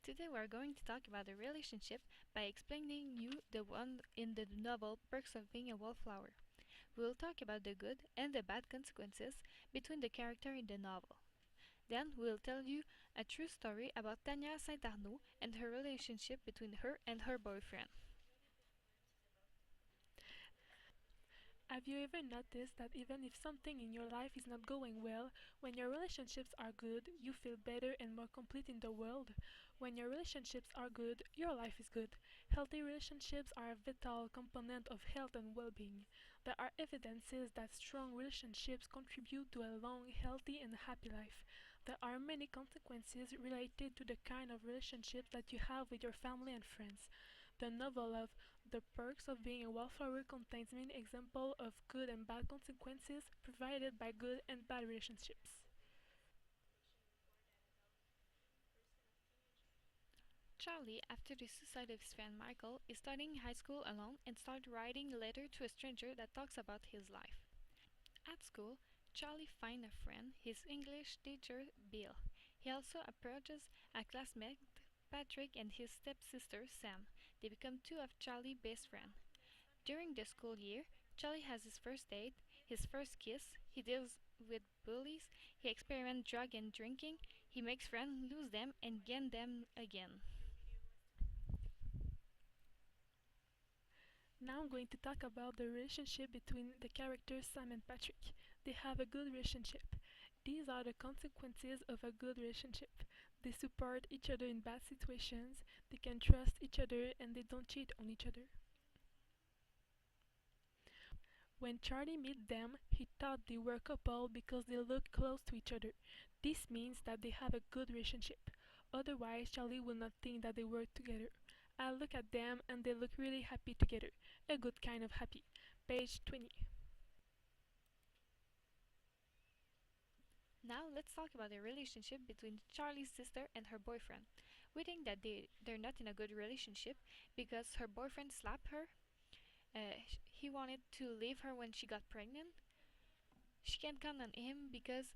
Today we are going to talk about a relationship by explaining you the one in the novel Perks of Being a Wallflower. We will talk about the good and the bad consequences between the character in the novel. Then we will tell you a true story about Tania Saint-Arnaud and her relationship between her and her boyfriend. Have you ever noticed that even if something in your life is not going well, when your relationships are good, you feel better and more complete in the world? When your relationships are good, your life is good. Healthy relationships are a vital component of health and well being. There are evidences that strong relationships contribute to a long, healthy, and happy life. There are many consequences related to the kind of relationships that you have with your family and friends. The novel of The Perks of Being a Wallflower contains many examples of good and bad consequences provided by good and bad relationships. Charlie, after the suicide of his friend Michael, is studying high school alone and starts writing a letter to a stranger that talks about his life. At school, Charlie finds a friend, his English teacher Bill. He also approaches a classmate, Patrick, and his stepsister Sam. They become two of Charlie's best friends. During the school year, Charlie has his first date, his first kiss, he deals with bullies, he experiments drug and drinking, he makes friends, lose them, and gain them again. Now I'm going to talk about the relationship between the characters Sam and Patrick. They have a good relationship. These are the consequences of a good relationship. They support each other in bad situations, they can trust each other, and they don't cheat on each other. When Charlie met them, he thought they were a couple because they looked close to each other. This means that they have a good relationship. Otherwise, Charlie would not think that they work together. I look at them and they look really happy together. A good kind of happy. Page 20. Now let's talk about the relationship between Charlie's sister and her boyfriend. We think that they're not in a good relationship because her boyfriend slapped her. He wanted to leave her when she got pregnant. She can't count on him because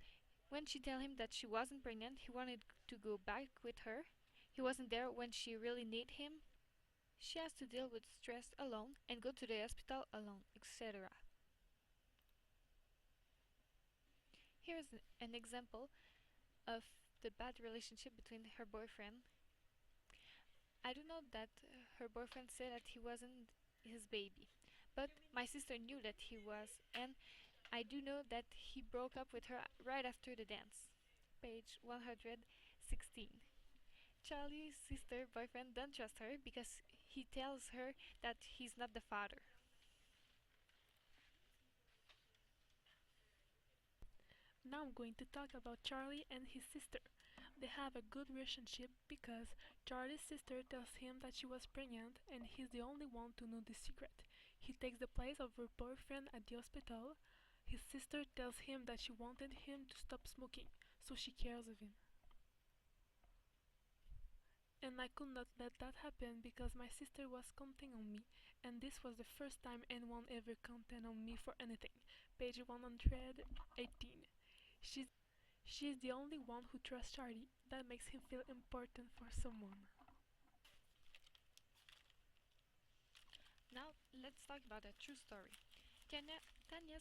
when she tell him that she wasn't pregnant, he wanted to go back with her. He wasn't there when she really need him. She has to deal with stress alone and go to the hospital alone, etc. Here's an example of the bad relationship between her boyfriend. I do know that her boyfriend said that he wasn't his baby, but my sister knew that he was, and I do know that he broke up with her right after the dance. Page 116. Charlie's sister boyfriend don't trust her because he tells her that he's not the father. Now I'm going to talk about Charlie and his sister. They have a good relationship because Charlie's sister tells him that she was pregnant and he's the only one to know the secret. He takes the place of her boyfriend at the hospital. His sister tells him that she wanted him to stop smoking, so she cares of him. And I could not let that happen because my sister was counting on me, and this was the first time anyone ever counted on me for anything. Page 118. She's, she's the only one who trusts Charlie. That makes him feel important for someone. Now let's talk about a true story. Tania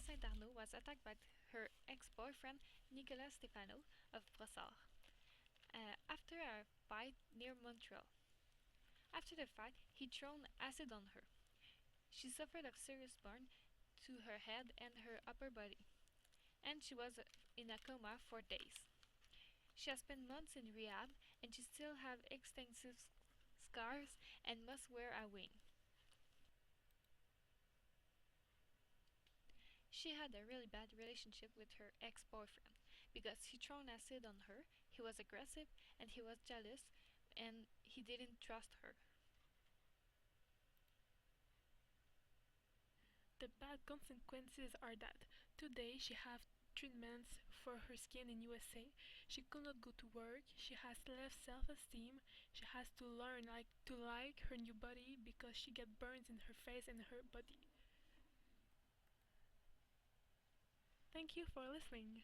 Saint-Arnaud was attacked by her ex-boyfriend Nicolas Stefano of Brossard after a fight near Montreal. After the fight, he thrown acid on her. She suffered a serious burn to her head and her upper body, and she was in a coma for days. She has spent months in rehab, and she still has extensive scars and must wear a wing. She had a really bad relationship with her ex-boyfriend because he threw acid on her, he was aggressive, and he was jealous, and he didn't trust her. The bad consequences are that today she has treatments for her skin in USA. She could not go to work. She has less self-esteem. She has to learn to like her new body because she get burns in her face and her body. Thank you for listening.